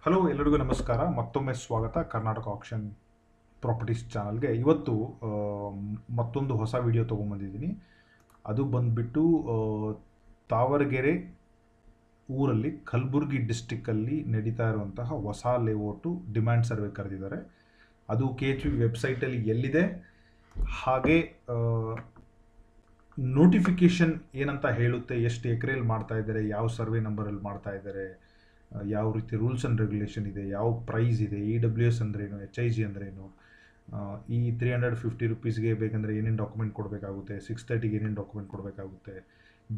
Hello ಎಲ್ಲರಿಗೂ ನಮಸ್ಕಾರ. ಮತ್ತೊಮ್ಮೆ ಸ್ವಾಗತ ಕರ್ನಾಟಕ ಆಕ್ಷನ್ ಪ್ರಾಪರ್ಟೀಸ್ ಚಾನಲ್ಗೆ. ಇವತ್ತು ಮತ್ತೊಂದು ಹೊಸ ವಿಡಿಯೋ ತೊಗೊಂಬಂದಿದ್ದೀನಿ. ಅದು ಬಂದುಬಿಟ್ಟು ತಾವರಗೆರೆ ಊರಲ್ಲಿ ಕಲಬುರಗಿ ಡಿಸ್ಟಿಕ್ಕಲ್ಲಿ ನಡೀತಾ ಇರುವಂತಹ ಹೊಸ ಲೇಔಟು ಡಿಮ್ಯಾಂಡ್ ಸರ್ವೆ ಕರೆದಿದ್ದಾರೆ. ಅದು KHB ವೆಬ್ಸೈಟಲ್ಲಿ ಎಲ್ಲಿದೆ, ಹಾಗೆ ನೋಟಿಫಿಕೇಷನ್ ಏನಂತ ಹೇಳುತ್ತೆ, ಎಷ್ಟು ಎಕರೆಯಲ್ಲಿ ಮಾಡ್ತಾ ಇದ್ದಾರೆ, ಯಾವ ಸರ್ವೆ ನಂಬರಲ್ಲಿ ಮಾಡ್ತಾ ಇದ್ದಾರೆ, ಯಾವ ರೀತಿ ರೂಲ್ಸ್ ಆ್ಯಂಡ್ ರೆಗ್ಯುಲೇಷನ್ ಇದೆ, ಯಾವ ಪ್ರೈಸ್ ಇದೆ, EWS ಅಂದ್ರೇನು, HIG ಅಂದ್ರೇನು, ಈ 350 ರುಪೀಸ್ಗೆ ಬೇಕಂದರೆ ಏನೇನು ಡಾಕ್ಯುಮೆಂಟ್ ಕೊಡಬೇಕಾಗುತ್ತೆ, 630ಗೆ ಏನೇನು ಡಾಕ್ಯುಮೆಂಟ್ ಕೊಡಬೇಕಾಗುತ್ತೆ,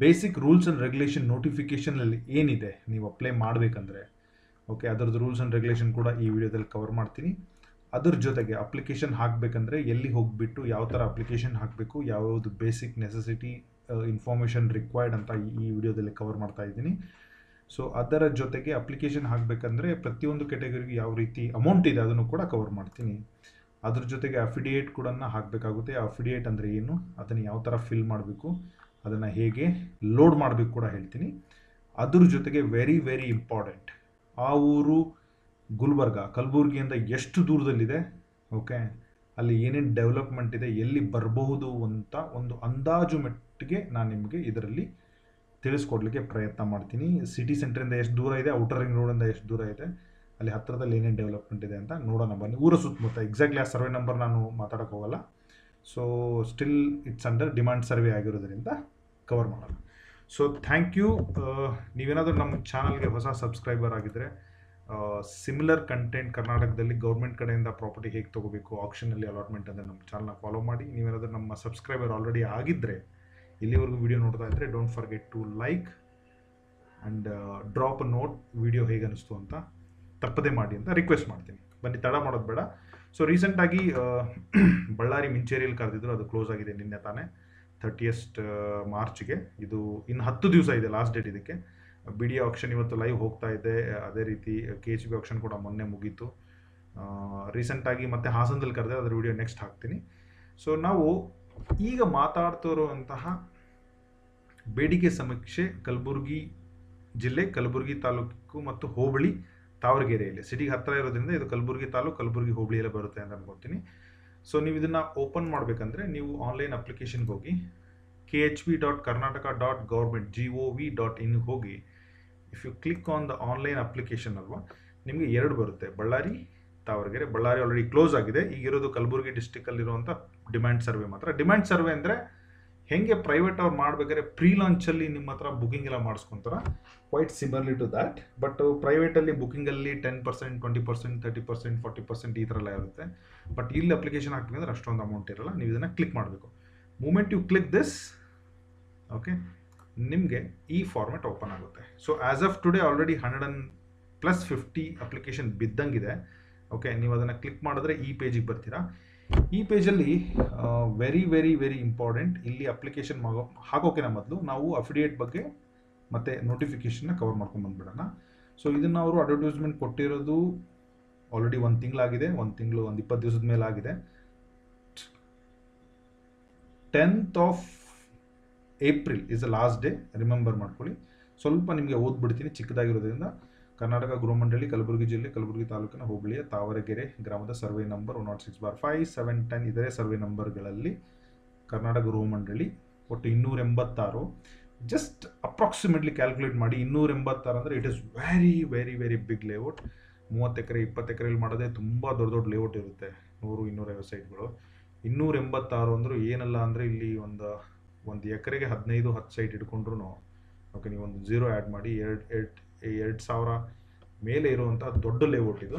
ಬೇಸಿಕ್ ರೂಲ್ಸ್ ಆ್ಯಂಡ್ ರೆಗ್ಯುಲೇಷನ್ ನೋಟಿಫಿಕೇಷನಲ್ಲಿ ಏನಿದೆ ನೀವು ಅಪ್ಲೈ ಮಾಡಬೇಕಂದ್ರೆ, ಓಕೆ, ಅದರದ್ದು ರೂಲ್ಸ್ ಆ್ಯಂಡ್ ರೆಗ್ಯುಲೇಷನ್ ಕೂಡ ಈ ವಿಡಿಯೋದಲ್ಲಿ ಕವರ್ ಮಾಡ್ತೀನಿ. ಅದ್ರ ಜೊತೆಗೆ ಅಪ್ಲಿಕೇಶನ್ ಹಾಕಬೇಕಂದ್ರೆ ಎಲ್ಲಿ ಹೋಗಿಬಿಟ್ಟು ಯಾವ ಥರ ಅಪ್ಲಿಕೇಶನ್ ಹಾಕಬೇಕು, ಯಾವ್ಯಾವುದು ಬೇಸಿಕ್ ನೆಸೆಸಿಟಿ ಇನ್ಫಾರ್ಮೇಷನ್ ರಿಕ್ವೈರ್ಡ್ ಅಂತ ಈ ವಿಡಿಯೋದಲ್ಲಿ ಕವರ್ ಮಾಡ್ತಾ ಇದ್ದೀನಿ. ಸೊ ಅದರ ಜೊತೆಗೆ ಅಪ್ಲಿಕೇಶನ್ ಹಾಕಬೇಕಂದ್ರೆ ಪ್ರತಿಯೊಂದು ಕೆಟಗರಿಗೆ ಯಾವ ರೀತಿ ಅಮೌಂಟ್ ಇದೆ ಅದನ್ನು ಕೂಡ ಕವರ್ ಮಾಡ್ತೀನಿ. ಅದ್ರ ಜೊತೆಗೆ ಅಫಿಡಿಯೇಟ್ ಕೂಡ ಹಾಕಬೇಕಾಗುತ್ತೆ. ಅಫಿಡಿಯೇಟ್ ಅಂದರೆ ಏನು, ಅದನ್ನು ಯಾವ ಥರ ಫಿಲ್ ಮಾಡಬೇಕು, ಅದನ್ನು ಹೇಗೆ ಲೋಡ್ ಮಾಡಬೇಕು ಕೂಡ ಹೇಳ್ತೀನಿ. ಅದ್ರ ಜೊತೆಗೆ ವೆರಿ ವೆರಿ ಇಂಪಾರ್ಟೆಂಟ್, ಆ ಊರು ಗುಲ್ಬರ್ಗ ಕಲಬುರಗಿಯಿಂದ ಎಷ್ಟು ದೂರದಲ್ಲಿದೆ, ಓಕೆ, ಅಲ್ಲಿ ಏನೇನು ಡೆವಲಪ್ಮೆಂಟ್ ಇದೆ, ಎಲ್ಲಿ ಬರಬಹುದು ಅಂತ ಒಂದು ಅಂದಾಜು ಮಟ್ಟಿಗೆ ನಾನು ನಿಮಗೆ ಇದರಲ್ಲಿ ತಿಳಿಸ್ಕೊಡ್ಲಿಕ್ಕೆ ಪ್ರಯತ್ನ ಮಾಡ್ತೀನಿ. ಸಿಟಿ ಸೆಂಟ್ರಿಂದ ಎಷ್ಟು ದೂರ ಇದೆ, ಔಟರ್ ರಿಂಗ್ ರೋಡಿಂದ ಎಷ್ಟು ದೂರ ಇದೆ, ಅಲ್ಲಿ ಹತ್ತಿರದಲ್ಲಿ ಏನೇನು ಡೆವಲಪ್ಮೆಂಟ್ ಇದೆ ಅಂತ ನೋಡೋಣ ಬನ್ನಿ. ಊರ ಸುತ್ತಮುತ್ತ ಎಕ್ಸಾಕ್ಟ್ಲಿ ಆ ಸರ್ವೆ ನಂಬರ್ ನಾನು ಮಾತಾಡೋಕ್ಕೆ ಹೋಗಲ್ಲ. So still it's under demand survey ಆಗಿರೋದ್ರಿಂದ ಕವರ್ ಮಾಡೋಣ. So thank you. ನೀವೇನಾದರೂ ನಮ್ಮ ಚಾನಲ್ಗೆ ಹೊಸ ಸಬ್ಸ್ಕ್ರೈಬರ್ ಆಗಿದ್ದರೆ, ಸಿಮಿಲರ್ ಕಂಟೆಂಟ್ ಕರ್ನಾಟಕದಲ್ಲಿ ಗೌರ್ಮೆಂಟ್ ಕಡೆಯಿಂದ ಪ್ರಾಪರ್ಟಿ ಹೇಗೆ ತೊಗೋಬೇಕು, ಆಕ್ಷನಲ್ಲಿ ಅಲಾಟ್ಮೆಂಟ್ ಅಂದರೆ ನಮ್ಮ ಚಾನಲ್ನ ಫಾಲೋ ಮಾಡಿ. ನೀವೇನಾದರೂ ನಮ್ಮ ಸಬ್ಸ್ಕ್ರೈಬರ್ ಆಲ್ರೆಡಿ ಆಗಿದ್ದರೆ, ಇಲ್ಲಿವರೆಗೂ ವಿಡಿಯೋ ನೋಡ್ತಾ ಇದ್ದರೆ, don't forget to like and drop a note, video ಹೇಗೆ ಅನ್ನಿಸ್ತು ಅಂತ ತಪ್ಪದೇ ಮಾಡಿ ಅಂತ ರಿಕ್ವೆಸ್ಟ್ ಮಾಡ್ತೀನಿ. ಬನ್ನಿ, ತಡ ಮಾಡೋದು ಬೇಡ. ಸೊ ರೀಸೆಂಟಾಗಿ ಬಳ್ಳಾರಿ ಮಿಂಚೇರಿಯಲ್ಲಿ ಕರೆದಿದ್ರು, ಅದು ಕ್ಲೋಸ್ ಆಗಿದೆ ನಿನ್ನೆ ತಾನೇ, 30th ಮಾರ್ಚ್ಗೆ. ಇದು ಇನ್ನು 10 ದಿವಸ ಇದೆ ಲಾಸ್ಟ್ ಡೇಟ್ ಇದಕ್ಕೆ. BDA ಆಕ್ಷನ್ ಇವತ್ತು ಲೈವ್ ಹೋಗ್ತಾ ಇದೆ. ಅದೇ ರೀತಿ KHB ಆಕ್ಷನ್ ಕೂಡ ಮೊನ್ನೆ ಮುಗೀತು. ರೀಸೆಂಟಾಗಿ ಮತ್ತೆ ಹಾಸನದಲ್ಲಿ ಕರೆದೆ, ಅದರ ವಿಡಿಯೋ ನೆಕ್ಸ್ಟ್ ಹಾಕ್ತೀನಿ. ಸೊ ನಾವು ಈಗ ಮಾತಾಡ್ತಿರುವಂತಹ ಬೇಡಿಕೆ ಸಮೀಕ್ಷೆ ಕಲಬುರಗಿ ಜಿಲ್ಲೆ, ಕಲಬುರಗಿ ತಾಲೂಕು ಮತ್ತು ಹೋಬಳಿ ತಾವರಗೆರೆಯಲ್ಲಿ, ಸಿಟಿಗೆ ಹತ್ತಿರ ಇರೋದ್ರಿಂದ ಇದು ಕಲಬುರಗಿ ತಾಲೂಕು ಕಲಬುರಗಿ ಹೋಬಳಿಯಲ್ಲೇ ಬರುತ್ತೆ ಅಂತ ಅನ್ಕೊತೀನಿ. ಸೊ ನೀವು ಇದನ್ನು ಓಪನ್ ಮಾಡಬೇಕಂದ್ರೆ ನೀವು ಆನ್ಲೈನ್ ಅಪ್ಲಿಕೇಶನ್ಗೆ ಹೋಗಿ khb.karnataka.government.gov.in ಹೋಗಿ, if you click on the online application ಅಲ್ವಾ, ನಿಮಗೆ 2 ಬರುತ್ತೆ, ಬಳ್ಳಾರಿ, ತಾವರಗೆರೆ. ಬಳ್ಳಾರಿ ಆಲ್ರೆಡಿ ಕ್ಲೋಸ್ ಆಗಿದೆ. ಈಗಿರೋದು ಕಲಬುರಗಿ ಡಿಸ್ಟಿಕ್ಕಲ್ಲಿರುವಂಥ ಡಿಮ್ಯಾಂಡ್ ಸರ್ವೆ ಮಾತ್ರ. ಡಿಮ್ಯಾಂಡ್ ಸರ್ವೆ ಅಂದರೆ ಹೆಂಗೆ ಪ್ರೈವೇಟ್ ಅವ್ರು ಮಾಡಬೇಕಾದ್ರೆ ಪ್ರೀ ಲಾಂಚಲ್ಲಿ ನಿಮ್ಮ ಹತ್ರ ಬುಕಿಂಗ್ ಎಲ್ಲ ಮಾಡಿಸ್ಕೊತಾರ, quite similarly to that. But ಪ್ರೈವೇಟಲ್ಲಿ ಬುಕಿಂಗಲ್ಲಿ 10%, 20%, 30%, 40% ಈ ಥರ ಎಲ್ಲ ಇರುತ್ತೆ. ಬಟ್ ಇಲ್ಲಿ ಅಪ್ಲಿಕೇಶನ್ ಹಾಕ್ಬೇಕಂದ್ರೆ ಅಷ್ಟೊಂದು ಅಮೌಂಟ್ ಇರಲ್ಲ. ನೀವು ಇದನ್ನು ಕ್ಲಿಕ್ ಮಾಡಬೇಕು. Moment you click this, okay, ನಿಮಗೆ ಈ ಫಾರ್ಮೆಟ್ ಓಪನ್ ಆಗುತ್ತೆ. So as of today already 100+50 application ಬಿದ್ದಂಗಿದೆ. ಓಕೆ, ನೀವು ಅದನ್ನು ಕ್ಲಿಕ್ ಮಾಡಿದ್ರೆ ಈ ಪೇಜಿಗೆ ಬರ್ತೀರಾ. ಈ ಪೇಜಲ್ಲಿ ವೆರಿ ವೆರಿ ವೆರಿ ಇಂಪಾರ್ಟೆಂಟ್, ಇಲ್ಲಿ ಅಪ್ಲಿಕೇಶನ್ ಹಾಕೋಕ್ಕಿಂತ ಮೊದಲು ನಾವು ಅಫಿಡಿಯೇಟ್ ಬಗ್ಗೆ ಮತ್ತು ನೋಟಿಫಿಕೇಷನ್ನ ಕವರ್ ಮಾಡ್ಕೊಂಡು ಬಂದುಬಿಡೋಣ. ಸೊ ಇದನ್ನು ಅವರು ಅಡ್ವರ್ಟೈಸ್ಮೆಂಟ್ ಕೊಟ್ಟಿರೋದು ಆಲ್ರೆಡಿ 1 ತಿಂಗಳಾಗಿದೆ, 1 ತಿಂಗಳು 20 ದಿವಸದ ಮೇಲೆ ಆಗಿದೆ. 10th of April is the last day, remember ಮಾಡ್ಕೊಳ್ಳಿ. ಸ್ವಲ್ಪ ನಿಮಗೆ ಓದ್ಬಿಡ್ತೀನಿ ಚಿಕ್ಕದಾಗಿರೋದ್ರಿಂದ. ಕರ್ನಾಟಕ ಗೃಹ ಮಂಡಳಿ, ಕಲಬುರಗಿ ಜಿಲ್ಲೆ, ಕಲಬುರಗಿ ತಾಲೂಕಿನ ಹೋಬಳಿಯ ತಾವರಗೆರೆ ಗ್ರಾಮದ ಸರ್ವೆ ನಂಬರ್ 106/5, 710 ಇದರ ಸರ್ವೆ ನಂಬರ್ಗಳಲ್ಲಿ ಕರ್ನಾಟಕ ಗೃಹ ಮಂಡಳಿ ಒಟ್ಟು 286. ಜಸ್ಟ್ ಅಪ್ರಾಕ್ಸಿಮೇಟ್ಲಿ ಕ್ಯಾಲ್ಕುಲೇಟ್ ಮಾಡಿ, 286 ಅಂದರೆ it is very very very big layout. 30 acre 20 ಎಕರೆಯಲ್ಲಿ ಮಾಡೋದೇ ತುಂಬ ದೊಡ್ಡ ದೊಡ್ಡ ಲೇಔಟ್ ಇರುತ್ತೆ, 100-250 ಸೈಟ್ಗಳು. 286 ಅಂದರೂ ಏನಲ್ಲ ಅಂದರೆ ಇಲ್ಲಿ ಒಂದು ಎಕರೆಗೆ 15-10 ಸೈಟ್ ಇಟ್ಕೊಂಡ್ರು, ಓಕೆ, ನೀವು ಒಂದು 0 ಆ್ಯಡ್ ಮಾಡಿ 2,000 ಮೇಲೆ ಇರುವಂಥ ದೊಡ್ಡ ಲೇಔಟ್ ಇದು.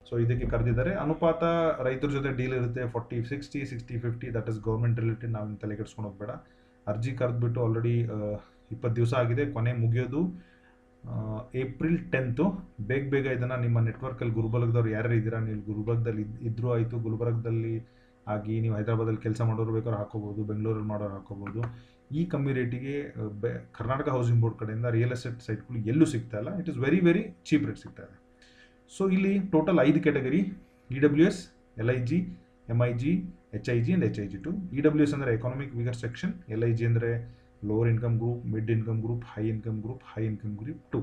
ಸೊ ಇದಕ್ಕೆ ಕರೆದಿದ್ದಾರೆ. ಅನುಪಾತ ರೈತರ ಜೊತೆ ಡೀಲ್ ಇರುತ್ತೆ, 40-60, 60-50, ದಟ್ ಇಸ್ ಗೌರ್ಮೆಂಟ್ ರಿಲೇಟೆಡ್. ನಾವು ತಲೆ ಕೆಡಿಸ್ಕೊಳೋದು ಬೇಡ. ಅರ್ಜಿ ಕರೆದ್ಬಿಟ್ಟು ಆಲ್ರೆಡಿ 20 ದಿವಸ ಆಗಿದೆ. ಕೊನೆ ಮುಗಿಯೋದು April 10th. ಬೇಗ ಇದನ್ನು ನಿಮ್ಮ ನೆಟ್ವರ್ಕಲ್ಲಿ ಗುಲ್ಬರ್ಗದವ್ರು ಯಾರ್ಯಾರು ಇದ್ದೀರಾ, ನೀವು ಗುಲ್ಬರ್ಗದಲ್ಲಿ ಇದ್ರೂ ಆಯಿತು, ಗುಲ್ಬರ್ಗದಲ್ಲಿ ಆಗಿ ನೀವು ಹೈದರಾಬಾದಲ್ಲಿ ಕೆಲಸ ಮಾಡೋರು ಬೇಕಾದ್ರೆ ಹಾಕೋಬೋದು, ಬೆಂಗಳೂರಲ್ಲಿ ಮಾಡೋರು ಹಾಕೋಬೋದು. ಈ ಕಮ್ಮಿ ರೇಟಿಗೆ ಕರ್ನಾಟಕ ಹೌಸಿಂಗ್ ಬೋರ್ಡ್ ಕಡೆಯಿಂದ ರಿಯಲ್ ಎಸ್ಟೇಟ್ ಸೈಟ್ಗಳು ಎಲ್ಲೂ ಸಿಗ್ತಾ ಇಲ್ಲ. It is very very cheap rate ಸಿಗ್ತಾ ಇದೆ. ಸೊ ಇಲ್ಲಿ total 5 category: EWS, LIG, MIG, HIG and HIG2. EWS ಅಂದರೆ ಎಕಾನಮಿಕ್ ವೀಕರ್ ಸೆಕ್ಷನ್, LIG ಅಂದರೆ lower income group, mid income group, high income group, high income group 2.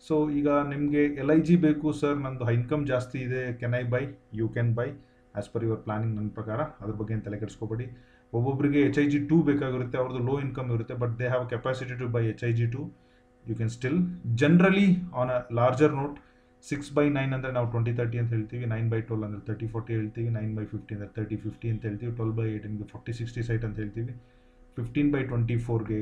ಸೊ ಈಗ ನಿಮಗೆ LIG ಬೇಕು sir, ನಂದು ಇನ್ಕಮ್ ಜಾಸ್ತಿ ಇದೆ, can I buy? You can buy as per your planning. ನನ್ನ ಪ್ರಕಾರ ಅದ್ರ ಬಗ್ಗೆ ಏನು ತಲೆ ಕೆಡಿಸ್ಕೋಬೇಡಿ. ಒಬ್ಬೊಬ್ಬರಿಗೆ HIG2 ಬೇಕಾಗಿರುತ್ತೆ, ಅವ್ರದ್ದು ಲೋ ಇನ್ಕಮ್ ಇರುತ್ತೆ, but they have capacity to buy HIG2. You can still. Generally on a larger note, 6/9 ಅಂದರೆ ನಾವು 20/30 ಅಂತ ಹೇಳ್ತೀವಿ, 9/12 ಅಂದರೆ 30/40 ಹೇಳ್ತೀವಿ, 9/50 ಅಂದರೆ 30/50 ಅಂತ ಹೇಳ್ತೀವಿ, 12/18ಗೆ 40/60 ಸೈಟ್ ಅಂತ ಹೇಳ್ತೀವಿ, 15/24ಗೆ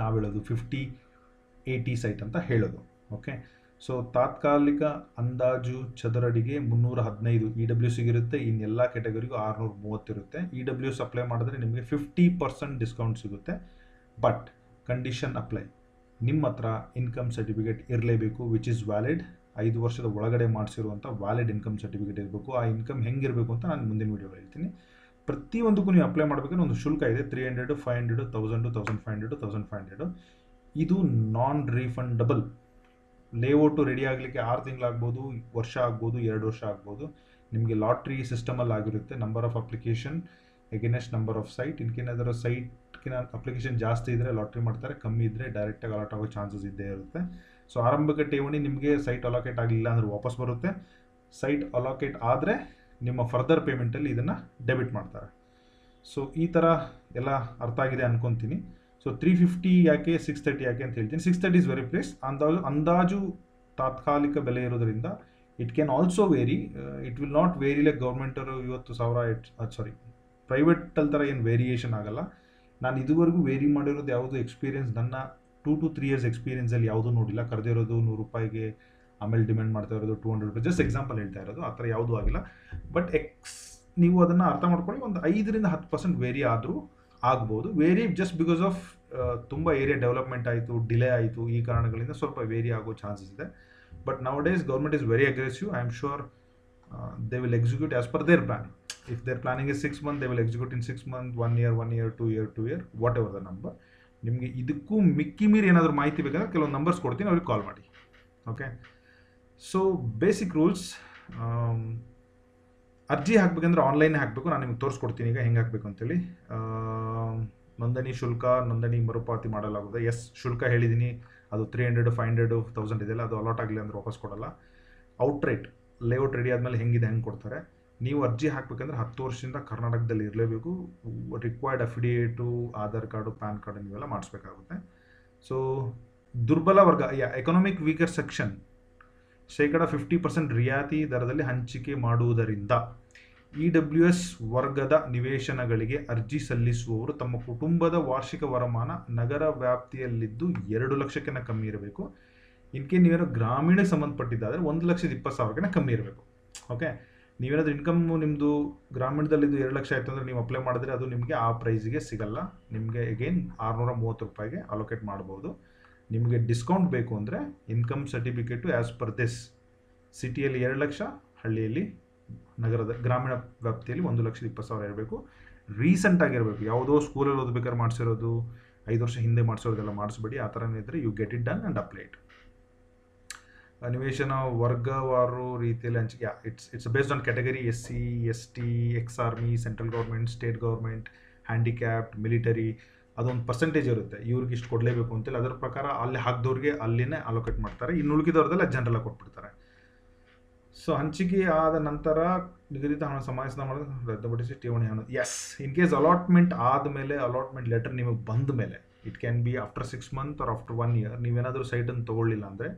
ನಾವು ಹೇಳೋದು 50/80 ಸೈಟ್ ಅಂತ ಹೇಳೋದು. ಓಕೆ, ಸೊ ತಾತ್ಕಾಲಿಕ ಅಂದಾಜು ಚದರಡಿಗೆ 315 EWS ಇರುತ್ತೆ. ಇನ್ನೆಲ್ಲ ಕ್ಯಾಟಗರಿಗೂ 630 ಇರುತ್ತೆ. EWS ಅಪ್ಲೈ ಮಾಡಿದ್ರೆ ನಿಮಗೆ 50% ಡಿಸ್ಕೌಂಟ್ ಸಿಗುತ್ತೆ. ಬಟ್ ಕಂಡೀಷನ್ ಅಪ್ಲೈ, ನಿಮ್ಮ ಹತ್ರ ಇನ್ಕಮ್ ಸರ್ಟಿಫಿಕೇಟ್ ಇರಲೇಬೇಕು, ವಿಚ್ ಇಸ್ ವ್ಯಾಲಿಡ್. 5 ವರ್ಷದ ಒಳಗಡೆ ಮಾಡಿಸಿರುವಂಥ ವ್ಯಾಲಿಡ್ ಇನ್ಕಮ್ ಸರ್ಟಿಫಿಕೇಟ್ ಇರಬೇಕು. ಆ ಇನ್ಕಮ್ ಹೆಂಗಿರಬೇಕು ಅಂತ ನಾನು ಮುಂದಿನ ವೀಡಿಯೋ ಹೇಳ್ತೀನಿ. ಪ್ರತಿಯೊಂದಕ್ಕೂ ನೀವು ಅಪ್ಲೈ ಮಾಡಬೇಕಾದ್ರೆ ಒಂದು ಶುಲ್ಕ ಇದೆ, 300, 500, 1000, 1500, 1500. ಇದು ನಾನ್ ರೀಫಂಡಬಲ್. ಲೇಔಟು ರೆಡಿ ಆಗಲಿಕ್ಕೆ 6 ತಿಂಗಳಾಗ್ಬೋದು, ವರ್ಷ ಆಗ್ಬೋದು, 2 ವರ್ಷ ಆಗ್ಬೋದು. ನಿಮಗೆ ಲಾಟ್ರಿ ಸಿಸ್ಟಮಲ್ಲಿ ಆಗಿರುತ್ತೆ. Number of application against number of site. ಇನ್ಕೇನಾದರೂ ಸೈಟ್ಗಿನ ಅಪ್ಲಿಕೇಶನ್ ಜಾಸ್ತಿ ಇದ್ದರೆ ಲಾಟ್ರಿ ಮಾಡ್ತಾರೆ, ಕಮ್ಮಿ ಇದ್ದರೆ ಡೈರೆಕ್ಟಾಗಿ ಅಲಾಟ್ ಆಗೋ ಚಾನ್ಸಸ್ ಇದ್ದೇ ಇರುತ್ತೆ. ಸೊ ಆರಂಭಿಕ ಠೇವಣಿ ನಿಮಗೆ ಸೈಟ್ ಅಲಾಕೇಟ್ ಆಗಲಿಲ್ಲ ಅಂದರೆ ವಾಪಸ್ ಬರುತ್ತೆ. ಸೈಟ್ ಅಲಾಕೇಟ್ ಆದರೆ ನಿಮ್ಮ ಫರ್ದರ್ ಪೇಮೆಂಟಲ್ಲಿ ಇದನ್ನು ಡೆಬಿಟ್ ಮಾಡ್ತಾರೆ. ಸೊ ಈ ಥರ ಎಲ್ಲ ಅರ್ಥ ಆಗಿದೆ ಅನ್ಕೊತೀನಿ. ಸೊ 350 ಯಾಕೆ, 630 ಯಾಕೆ ಅಂತ ಹೇಳ್ತೀನಿ. 630 ಇಸ್ ವೆರಿ ಪ್ಲೇಸ್. ಅಂದಾಜು ತಾತ್ಕಾಲಿಕ ಬೆಲೆ ಇರೋದ್ರಿಂದ it can also vary. It will not vary like ಗೌರ್ಮೆಂಟರು 50,000 ಪ್ರೈವೇಟಲ್ಲಿ ಥರ ಏನು ವೇರಿಯೇಷನ್ ಆಗಲ್ಲ. ನಾನು ಇದುವರೆಗೂ ವೇರಿ ಮಾಡಿರೋದು ಯಾವುದು ಎಕ್ಸ್ಪೀರಿಯನ್ಸ್, ನನ್ನ 2 to 3 years ಎಕ್ಸ್ಪೀರಿಯನ್ಸಲ್ಲಿ ಯಾವುದೂ ನೋಡಿಲ್ಲ. ಕರೆದಿರೋದು 100 ರೂಪಾಯಿಗೆ, ಆಮೇಲೆ ಡಿಮ್ಯಾಂಡ್ ಮಾಡ್ತಾ ಇರೋದು 200 ರೂಪಾಯಿ, ಜಸ್ಟ್ ಎಕ್ಸಾಂಪಲ್ ಹೇಳ್ತಾ ಇರೋದು, ಆ ಥರ ಯಾವುದೂ ಆಗಿಲ್ಲ. ಬಟ್ ನೀವು ಅದನ್ನು ಅರ್ಥ ಮಾಡ್ಕೊಳ್ಳಿ, ಒಂದು 5ರಿಂದ 10% ವೇರಿ ಆದರೂ ಆಗ್ಬೋದು. ವೇರಿ ಜಸ್ಟ್ ಬಿಕಾಸ್ ಆಫ್ ತುಂಬ ಏರಿಯಾ ಡೆವಲಪ್ಮೆಂಟ್ ಆಯಿತು, ಡಿಲೇ ಆಯಿತು, ಈ ಕಾರಣಗಳಿಂದ ಸ್ವಲ್ಪ ವೇರಿ ಆಗೋ ಚಾನ್ಸಸ್ ಇದೆ. But nowadays government is very aggressive. I am sure they will execute as per their planning. If their planning is 6 months, they will execute in 6 months, 1 year, 1 year, 2 year, 2 year, what ever the number. ನಿಮಗೆ ಇದಕ್ಕೂ ಮಿಕ್ಕಿ ಮೀರಿ ಏನಾದರೂ ಮಾಹಿತಿ ಬೇಕಾದ್ರೆ ಕೆಲವೊಂದು numbers ಕೊಡ್ತೀನಿ, ಅವ್ರಿಗೆ ಕಾಲ್ ಮಾಡಿ. Okay, so basic rules. ಅರ್ಜಿ ಹಾಕಬೇಕಂದ್ರೆ ಆನ್ಲೈನ್ ಹಾಕಬೇಕು. ನಾನು ನಿಮ್ಗೆ ತೋರಿಸ್ಕೊಡ್ತೀನಿ ಈಗ ಹೆಂಗೆ ಹಾಕಬೇಕು ಅಂತೇಳಿ. ನೋಂದಣಿ ಶುಲ್ಕ, ನೋಂದಣಿ ಮರುಪಾವತಿ ಮಾಡಲಾಗುತ್ತೆ. ಎಸ್, ಶುಲ್ಕ ಹೇಳಿದ್ದೀನಿ, ಅದು 300, 500, 1000 ಇದೆಯಲ್ಲ, ಅದು ಅಲಾಟ್ ಆಗಲಿ ಅಂದರೆ ವಾಪಸ್ ಕೊಡಲ್ಲ. ಔಟ್ರೇಟ್ ಲೇಔಟ್ ರೆಡಿ ಆದಮೇಲೆ ಹೆಂಗಿದೆ ಹೆಂಗೆ ಕೊಡ್ತಾರೆ. ನೀವು ಅರ್ಜಿ ಹಾಕಬೇಕಂದ್ರೆ 10 ವರ್ಷದಿಂದ ಕರ್ನಾಟಕದಲ್ಲಿ ಇರಲೇಬೇಕು. Required affidavit, Aadhaar card, PAN card ನೀವೆಲ್ಲ ಮಾಡಿಸ್ಬೇಕಾಗುತ್ತೆ. ಸೊ ದುರ್ಬಲ ವರ್ಗ, ಎಕನಾಮಿಕ್ ವೀಕರ್ ಸೆಕ್ಷನ್, 50% ರಿಯಾಯಿತಿ ದರದಲ್ಲಿ ಹಂಚಿಕೆ ಮಾಡುವುದರಿಂದ EWS ವರ್ಗದ ನಿವೇಶನಗಳಿಗೆ ಅರ್ಜಿ ಸಲ್ಲಿಸುವವರು ತಮ್ಮ ಕುಟುಂಬದ ವಾರ್ಷಿಕ ವರಮಾನ ನಗರ ವ್ಯಾಪ್ತಿಯಲ್ಲಿದ್ದು 2 ಲಕ್ಷಕ್ಕಿಂತ ಕಮ್ಮಿ ಇರಬೇಕು. ಇನ್ಕೇಸ್ ನೀವೇನೋ ಗ್ರಾಮೀಣಕ್ಕೆ ಸಂಬಂಧಪಟ್ಟಿದ್ದಾದರೆ 1,20,000 ಕಮ್ಮಿ ಇರಬೇಕು. ಓಕೆ, ನೀವೇನಾದರೂ ಇನ್ಕಮ್ಮು ನಿಮ್ಮದು ಗ್ರಾಮೀಣದಲ್ಲಿದ್ದು 2 ಲಕ್ಷ ಆಯಿತು ಅಂದರೆ ನೀವು ಅಪ್ಲೈ ಮಾಡಿದ್ರೆ ಅದು ನಿಮಗೆ ಆ ಪ್ರೈಸಿಗೆ ಸಿಗಲ್ಲ. ನಿಮಗೆ ಅಗೇನ್ 630 ರೂಪಾಯಿಗೆ ಅಲೋಕೇಟ್ ಮಾಡ್ಬೋದು. ನಿಮಗೆ ಡಿಸ್ಕೌಂಟ್ ಬೇಕು ಅಂದರೆ income certificate as per this, ಸಿಟಿಯಲ್ಲಿ 2 ಲಕ್ಷ, ಹಳ್ಳಿಯಲ್ಲಿ ನಗರದ ಗ್ರಾಮೀಣ ವ್ಯಾಪ್ತಿಯಲ್ಲಿ 1,20,000 ಇರಬೇಕು. ರೀಸೆಂಟಾಗಿರಬೇಕು. ಯಾವುದೋ ಸ್ಕೂಲಲ್ಲಿ ಓದ್ಬೇಕಾದ್ರೆ ಮಾಡಿಸಿರೋದು, 5 ವರ್ಷ ಹಿಂದೆ ಮಾಡಿಸೋದೆಲ್ಲ ಮಾಡಿಸ್ಬೇಡಿ. ಆ ಥರನೇ ಇದ್ದರೆ you get it done and applied. ನಿವೇಶನ ವರ್ಗವಾರು ರೀತಿಯಲ್ಲಿ ಹಂಚಿಕೆ, it's based on category. SC, ST, ex army, central government, state government, handicapped, military, ಅದೊಂದು ಪರ್ಸೆಂಟೇಜ್ ಇರುತ್ತೆ. ಇವ್ರಿಗೆ ಇಷ್ಟು ಕೊಡಲೇಬೇಕು ಅಂತೇಳಿ ಅದರ ಪ್ರಕಾರ ಅಲ್ಲಿ ಹಾಕಿದವ್ರಿಗೆ ಅಲ್ಲಿನೇ ಅಲೋಕೇಟ್ ಮಾಡ್ತಾರೆ. ಇನ್ನು ಉಳಿದವ್ರದೆಲ್ಲ ಜನರಲ್ಲ ಕೊಟ್ಬಿಡ್ತಾರೆ. ಸೊ ಹಂಚಿಕೆ ಆದ ನಂತರ ನಿಗದಿತ ಹಣ ಸಮಾವೇಶನ ಮಾಡೋದು ರದ್ದುಪಡಿಸಿ ಠೇವಣಿ ಹಣ. ಎಸ್, ಇನ್ ಕೇಸ್ ಅಲಾಟ್ಮೆಂಟ್ ಆದಮೇಲೆ, ಅಲಾಟ್ಮೆಂಟ್ ಲೆಟರ್ ನಿಮಗೆ ಬಂದ ಮೇಲೆ, it can be after 6 months or after 1 year, ನೀವೇನಾದರೂ ಸೈಟನ್ನು ತೊಗೊಳ್ಳಿಲ್ಲ ಅಂದರೆ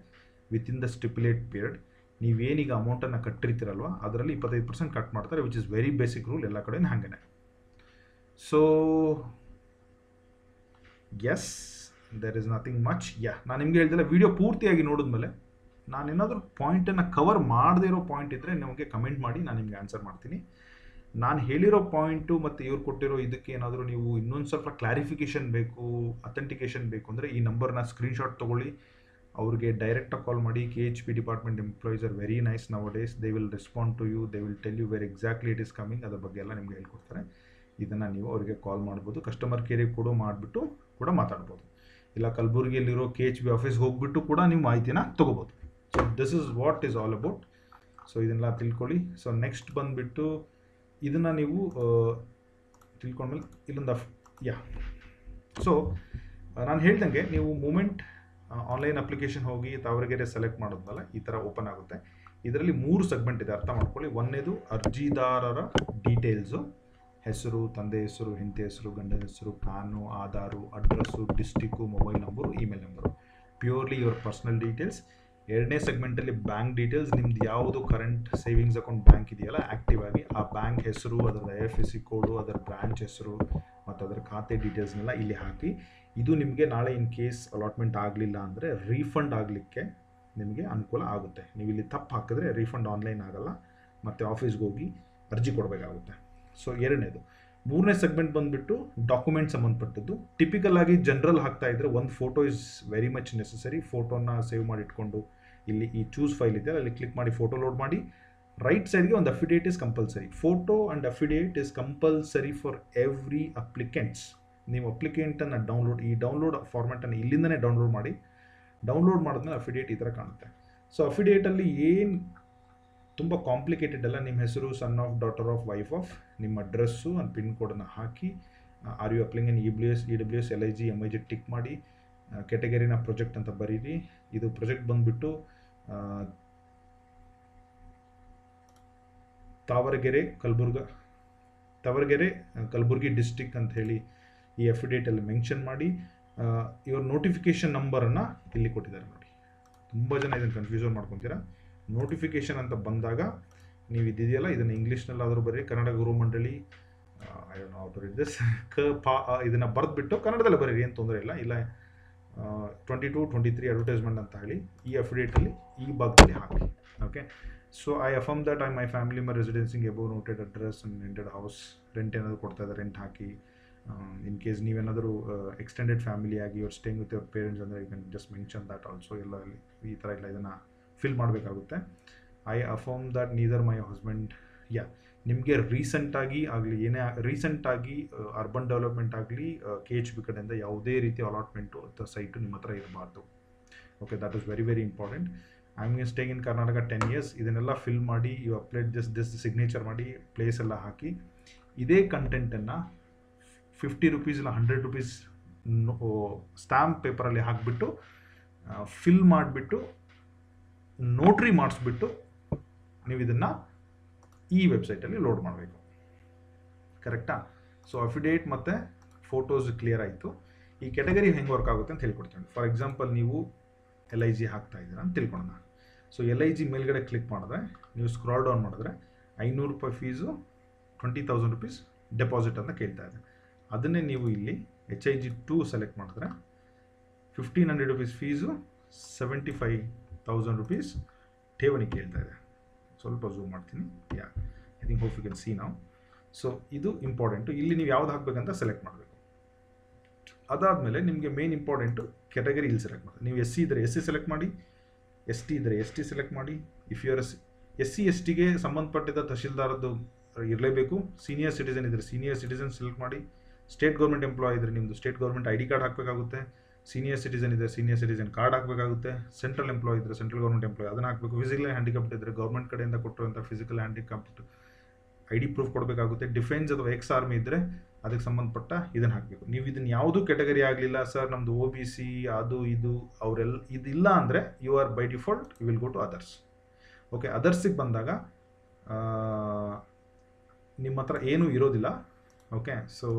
ವಿತಿನ್ ದ ಸ್ಟಿಪ್ಯುಲೇಟ್ ಪೀರಿಯಡ್ ನೀವೇನೀಗ ಅಮೌಂಟನ್ನು ಕಟ್ಟಿರ್ತೀರಲ್ವ ಅದರಲ್ಲಿ 25% ಕಟ್ ಮಾಡ್ತಾರೆ, which is very basic rule, ಎಲ್ಲ ಕಡೆ ಹಾಗೇನೆ. So yes, there is nothing much. ನಾನು ನಿಮಗೆ ಹೇಳ್ದಿಲ್ಲ, ವಿಡಿಯೋ ಪೂರ್ತಿಯಾಗಿ ನೋಡಿದ್ಮೇಲೆ ನಾನೇನಾದರೂ ಪಾಯಿಂಟನ್ನು ಕವರ್ ಮಾಡದೇ ಇರೋ ಪಾಯಿಂಟ್ ಇದ್ದರೆ ನಿಮಗೆ ಕಮೆಂಟ್ ಮಾಡಿ, ನಾನು ನಿಮಗೆ ಆನ್ಸರ್ ಮಾಡ್ತೀನಿ. ನಾನು ಹೇಳಿರೋ ಪಾಯಿಂಟು ಮತ್ತು ಇವ್ರು ಕೊಟ್ಟಿರೋ ಇದಕ್ಕೆ ಏನಾದರೂ ನೀವು ಇನ್ನೊಂದು ಸ್ವಲ್ಪ ಕ್ಲಾರಿಫಿಕೇಷನ್ ಬೇಕು, ಅಥೆಂಟಿಕೇಷನ್ ಬೇಕು ಅಂದರೆ ಈ ನಂಬರ್ನ ಸ್ಕ್ರೀನ್ಶಾಟ್ ತೊಗೊಳ್ಳಿ, ಅವ್ರಿಗೆ ಡೈರೆಕ್ಟಾಗಿ ಕಾಲ್ ಮಾಡಿ. KHP department employees are very nice nowadays. They will respond to you, they will tell you where exactly it is coming, ಅದ್ರ ಬಗ್ಗೆ ಎಲ್ಲ ನಿಮಗೆ ಹೇಳ್ಕೊಡ್ತಾರೆ. ಇದನ್ನು ನೀವು ಅವರಿಗೆ ಕಾಲ್ ಮಾಡ್ಬೋದು. ಕಸ್ಟಮರ್ ಕೇರಿಗೆ ಕೂಡ ಮಾಡಿಬಿಟ್ಟು ಕೂಡ ಮಾತಾಡ್ಬೋದು. ಇಲ್ಲ ಕಲಬುರಗಿಯಲ್ಲಿರೋ KHP ಆಫೀಸ್ಗೆ ಹೋಗ್ಬಿಟ್ಟು ಕೂಡ ನೀವು ಮಾಹಿತಿನ ತೊಗೋಬೋದು. So this is what is all about. So ಇದನ್ನೆಲ್ಲ ತಿಳ್ಕೊಳ್ಳಿ. ಸೊ ನೆಕ್ಸ್ಟ್ ಬಂದುಬಿಟ್ಟು ಇದನ್ನು ನೀವು ತಿಳ್ಕೊಂಡ್ಮೇಲೆ ಇಲ್ಲೊಂದು ಸೊ ನಾನು ಹೇಳ್ದಂಗೆ ನೀವು ಮೂಮೆಂಟ್ ಆನ್ಲೈನ್ ಅಪ್ಲಿಕೇಶನ್ ಹೋಗಿ ತಾವರೆಗೆರೆ ಸೆಲೆಕ್ಟ್ ಮಾಡಿದ್ಮೇಲೆ ಈ ಥರ ಓಪನ್ ಆಗುತ್ತೆ. ಇದರಲ್ಲಿ 3 ಸೆಗ್ಮೆಂಟ್ ಇದೆ, ಅರ್ಥ ಮಾಡ್ಕೊಳ್ಳಿ. ಒಂದನೇದು ಅರ್ಜಿದಾರರ ಡೀಟೇಲ್ಸು, ಹೆಸರು, ತಂದೆ ಹೆಸರು, ಹೆಂಡತಿ ಹೆಸರು, ಗಂಡನ ಹೆಸರು, pan, Aadhaar, address, district, mobile number, email number, purely your personal details. ಎರಡನೇ ಸೆಗ್ಮೆಂಟಲ್ಲಿ ಬ್ಯಾಂಕ್ ಡೀಟೇಲ್ಸ್, ನಿಮ್ದು ಯಾವುದು ಕರೆಂಟ್ ಸೇವಿಂಗ್ಸ್ ಅಕೌಂಟ್ ಬ್ಯಾಂಕ್ ಇದೆಯಲ್ಲ ಆ್ಯಕ್ಟಿವ್ ಆಗಿ, ಆ ಬ್ಯಾಂಕ್ ಹೆಸರು, ಅದರ IFSC ಕೋಡು, ಅದರ ಬ್ರಾಂಚ್ ಹೆಸರು ಮತ್ತು ಅದರ ಖಾತೆ ಡೀಟೇಲ್ಸ್ನೆಲ್ಲ ಇಲ್ಲಿ ಹಾಕಿ. ಇದು ನಿಮಗೆ ನಾಳೆ ಇನ್ ಕೇಸ್ ಅಲಾಟ್ಮೆಂಟ್ ಆಗಲಿಲ್ಲ ಅಂದರೆ ರೀಫಂಡ್ ಆಗಲಿಕ್ಕೆ ನಿಮಗೆ ಅನುಕೂಲ ಆಗುತ್ತೆ. ನೀವು ಇಲ್ಲಿ ತಪ್ಪು ಹಾಕಿದ್ರೆ ರೀಫಂಡ್ ಆನ್ಲೈನ್ ಆಗಲ್ಲ, ಮತ್ತು ಆಫೀಸ್ಗೆ ಹೋಗಿ ಅರ್ಜಿ ಕೊಡಬೇಕಾಗುತ್ತೆ. ಸೊ ಎರಡನೇದು. ಮೂರನೇ ಸೆಗ್ಮೆಂಟ್ ಬಂದುಬಿಟ್ಟು ಡಾಕ್ಯುಮೆಂಟ್ ಸಂಬಂಧಪಟ್ಟದ್ದು. ಟಿಪಿಕಲ್ ಆಗಿ ಜನರಲ್ ಹಾಕ್ತಾ ಇದ್ದರೆ ಒಂದು photo is very much necessary. ಫೋಟೋನ ಸೇವ್ ಮಾಡಿ ಇಟ್ಕೊಂಡು ಇಲ್ಲಿ ಈ ಚೂಸ್ ಫೈಲ್ ಇದೆ ಅಲ್ಲಿ ಕ್ಲಿಕ್ ಮಾಡಿ ಫೋಟೋ ಲೋಡ್ ಮಾಡಿ. ರೈಟ್ ಸೈಡ್ಗೆ ಒಂದು affidavit is compulsory. Photo and affidavit is compulsory for every applicants. ನೀವು ಅಪ್ಲಿಕೆಂಟನ್ನು ಈ ಡೌನ್ಲೋಡ್ ಫಾರ್ಮ್ಯಾಟನ್ನು ಇಲ್ಲಿಂದನೇ ಡೌನ್ಲೋಡ್ ಮಾಡಿ. ಡೌನ್ಲೋಡ್ ಮಾಡಿದ್ಮೇಲೆ ಅಫಿಡೇಟ್ ಈ ಥರ ಕಾಣುತ್ತೆ. ಸೊ ಅಫಿಡೇಟಲ್ಲಿ ಏನು ತುಂಬ ಕಾಂಪ್ಲಿಕೇಟೆಡ್ ಅಲ್ಲ. ನಿಮ್ಮ ಹೆಸರು, son of, daughter of, wife of, ನಿಮ್ಮ ಅಡ್ರೆಸ್ಸು ಆ್ಯಂಡ್ ಪಿನ್ ಕೋಡನ್ನು ಹಾಕಿ, are you applying in EWS LIG MIG tick ಮಾಡಿ, ಕೆಟಗರಿನ ಪ್ರೊಜೆಕ್ಟ್ ಅಂತ ಬರೀರಿ. ಇದು ಪ್ರೊಜೆಕ್ಟ್ ಬಂದುಬಿಟ್ಟು ತಾವರೆಗೆರೆ ಕಲಬುರ್ಗಿ ಡಿಸ್ಟಿಕ್ ಅಂತ ಹೇಳಿ ಈ ಅಫಿಡೇಟಲ್ಲಿ ಮೆನ್ಷನ್ ಮಾಡಿ. ಇವ್ರ ನೋಟಿಫಿಕೇಷನ್ ನಂಬರನ್ನು ಇಲ್ಲಿ ಕೊಟ್ಟಿದ್ದಾರೆ ನೋಡಿ. ತುಂಬ ಜನ ಇದನ್ನು ಕನ್ಫ್ಯೂಷನ್ ಮಾಡ್ಕೊತೀರಾ. ನೋಟಿಫಿಕೇಷನ್ ಅಂತ ಬಂದಾಗ ನೀವು ಇದೆಯಲ್ಲ, ಇದನ್ನು ಇಂಗ್ಲೀಷ್ನಲ್ಲಾದರೂ ಬರೀ, ಕನ್ನಡ ಗುರು ಮಂಡಳಿ I don't know how to read this, ಇದನ್ನು ಬರೆದ್ಬಿಟ್ಟು ಕನ್ನಡದಲ್ಲೇ ಬರೀರಿ, ಏನು ತೊಂದರೆ ಇಲ್ಲ. 22-23 ಅಡ್ವರ್ಟೈಸ್ಮೆಂಟ್ ಅಂತ ಹೇಳಿ ಈ ಅಫಿಡೇಟಲ್ಲಿ ಈ ಭಾಗದಲ್ಲಿ ಹಾಕಿ. Okay. So I affirm that my family my residing above noted address and rented house. Rent ಏನಾದರೂ ಕೊಡ್ತಾ ಇದ್ದಾರೆ, ರೆಂಟ್ ಹಾಕಿ. ಇನ್ ಕೇಸ್ ನೀವೇನಾದರೂ ಎಕ್ಸ್ಟೆಂಡೆಡ್ ಫ್ಯಾಮಿಲಿ ಆಗಿ your staying with your parents ಅಂದರೆ you can just mention that also. ಎಲ್ಲ ಈ ಥರ ಎಲ್ಲ ಇದನ್ನು ಫಿಲ್ ಮಾಡಬೇಕಾಗುತ್ತೆ. I affirm that neither my husband, ನಿಮಗೆ ರೀಸೆಂಟಾಗಿ ಅರ್ಬನ್ ಡೆವಲಪ್ಮೆಂಟ್ ಆಗಲಿ KHB ಕಡೆಯಿಂದ ಯಾವುದೇ ರೀತಿ ಅಲಾಟ್ಮೆಂಟು ಅಥವಾ ಸೈಟು ನಿಮ್ಮ ಹತ್ರ ಇರಬಾರ್ದು. Okay, that is very very important. I am staying in Karnataka 10 years. ಇದನ್ನೆಲ್ಲ ಫಿಲ್ ಮಾಡಿ, ಯು ಅಪ್ಲೈಡ್ ದಿಸ್ ಸಿಗ್ನೇಚರ್ ಮಾಡಿ, ಪ್ಲೇಸ್ ಎಲ್ಲ ಹಾಕಿ. ಇದೇ ಕಂಟೆಂಟನ್ನು 50 rupees ಇಲ್ಲ 100 rupees ಸ್ಟ್ಯಾಂಪ್ ಪೇಪರಲ್ಲಿ ಹಾಕಿಬಿಟ್ಟು ಫಿಲ್ ಮಾಡಿಬಿಟ್ಟು ನೋಟ್ರಿ ಮಾಡಿಸ್ಬಿಟ್ಟು ನೀವು ಇದನ್ನು ಈ ವೆಬ್ಸೈಟಲ್ಲಿ ಲೋಡ್ ಮಾಡಬೇಕು. ಕರೆಕ್ಟಾ? ಸೊ ಅಫಿಡೇಟ್ ಮತ್ತು ಫೋಟೋಸ್ ಕ್ಲಿಯರ್ ಆಯಿತು. ಈ ಕೆಟಗರಿ ಹೆಂಗೆ ವರ್ಕ್ ಆಗುತ್ತೆ ಅಂತ ಹೇಳ್ಕೊಡ್ತೀನಿ. ಫಾರ್ ಎಕ್ಸಾಂಪಲ್, ನೀವು LIG ಹಾಕ್ತಾ ಇದ್ದೀರಾ ಅಂತ ತಿಳ್ಕೊಳ್ಳೋಣ. ಸೊ LIG ಮೇಲ್ಗಡೆ ಕ್ಲಿಕ್ ಮಾಡಿದ್ರೆ, ನೀವು ಸ್ಕ್ರಾಲ್ ಡೌನ್ ಮಾಡಿದ್ರೆ 500 ರೂಪಾಯಿ ಫೀಸು, 20,000 rupees ಡೆಪಾಸಿಟ್ ಅಂತ ಕೇಳ್ತಾ ಇದೆ. ಅದನ್ನೇ ನೀವು ಇಲ್ಲಿ HIG 2 ಸೆಲೆಕ್ಟ್ ಮಾಡಿದ್ರೆ 1,500 rupees ಫೀಸು, 75,000 rupees ಠೇವಣಿ ಕೇಳ್ತಾ ಇದೆ. ಸ್ವಲ್ಪ ಝೂಮ್ ಮಾಡ್ತೀನಿ. I think hope you can see ನಾವು. ಸೊ ಇದು ಇಂಪಾರ್ಟೆಂಟು. ಇಲ್ಲಿ ನೀವು ಯಾವ್ದು ಹಾಕಬೇಕಂತ ಸೆಲೆಕ್ಟ್ ಮಾಡಬೇಕು. ಅದಾದಮೇಲೆ ನಿಮಗೆ ಮೇನ್ ಇಂಪಾರ್ಟೆಂಟು ಕೆಟಗರಿ ಇಲ್ಲಿ ಸೆಲೆಕ್ಟ್ ಮಾಡಿ. ನೀವು SC ಇದ್ದರೆ SC ಸೆಲೆಕ್ಟ್ ಮಾಡಿ, ST ಇದ್ದರೆ ST ಸೆಲೆಕ್ಟ್ ಮಾಡಿ. ಇಫ್ ಯು ಆರ್ SC STಗೆ ಸಂಬಂಧಪಟ್ಟಿದ್ದ ತಹಶೀಲ್ದಾರದ್ದು ಇರಲೇಬೇಕು. ಸೀನಿಯರ್ ಸಿಟಿಸನ್ ಇದ್ದರೆ ಸೀನಿಯರ್ ಸಿಟಿಸನ್ ಸೆಲೆಕ್ಟ್ ಮಾಡಿ. ಸ್ಟೇಟ್ ಗೌರ್ಮೆಂಟ್ ಎಂಪ್ಲಾಯ್ ಇದ್ದರೆ ನಿಮ್ಮದು ಸ್ಟೇಟ್ ಗೌರ್ಮೆಂಟ್ ID ಕಾರ್ಡ್ ಹಾಕಬೇಕಾಗುತ್ತೆ. ಸೀನಿಯರ್ ಸಿಟಿಸನ್ ಇದ್ದರೆ ಸೀನಿಯರ್ ಸಿಟಿಸನ್ ಕಾರ್ಡ್ ಹಾಕಬೇಕಾಗುತ್ತೆ. ಸೆಂಟ್ರಲ್ ಎಂಪ್ಲಾಯ್ ಇದ್ದರೆ ಸೆಂಟ್ರಲ್ ಗೌರ್ಮೆಂಟ್ ಎಂಪ್ಲಾಯ್ ಅದನ್ನು ಹಾಕಬೇಕು. ಫಿಸಿಕಲ್ ಹ್ಯಾಂಡಿಕ್ಯಾಪ್ಟ್ ಇದ್ದರೆ ಗೌರ್ಮೆಂಟ್ ಕಡೆಯಿಂದ ಕೊಟ್ಟಿರುವಂಥ ಫಿಸಿಕಲ್ ಹ್ಯಾಂಡಿಕ್ಯಾಪ್ಟ್ ID ಪ್ರೂಫ್ ಕೊಡಬೇಕಾಗುತ್ತೆ. ಡಿಫೆನ್ಸ್ ಅಥವಾ ಎಕ್ಸ್ ಆರ್ಮಿ ಇದ್ದರೆ ಅದಕ್ಕೆ ಸಂಬಂಧಪಟ್ಟ ಇದನ್ನು ಹಾಕಬೇಕು. ನೀವು ಇದನ್ನು ಯಾವುದೂ ಕೆಟಗರಿ ಆಗಲಿಲ್ಲ ಸರ್, ನಮ್ಮದು OBC ಅದು ಇದು ಅವರೆಲ್ಲ ಇದಿಲ್ಲ ಅಂದರೆ you are by default you will go to others. Okay, ಅದರ್ಸಿಗೆ ಬಂದಾಗ ನಿಮ್ಮ ಹತ್ರ ಏನೂ ಇರೋದಿಲ್ಲ. ಓಕೆ, ಸೊ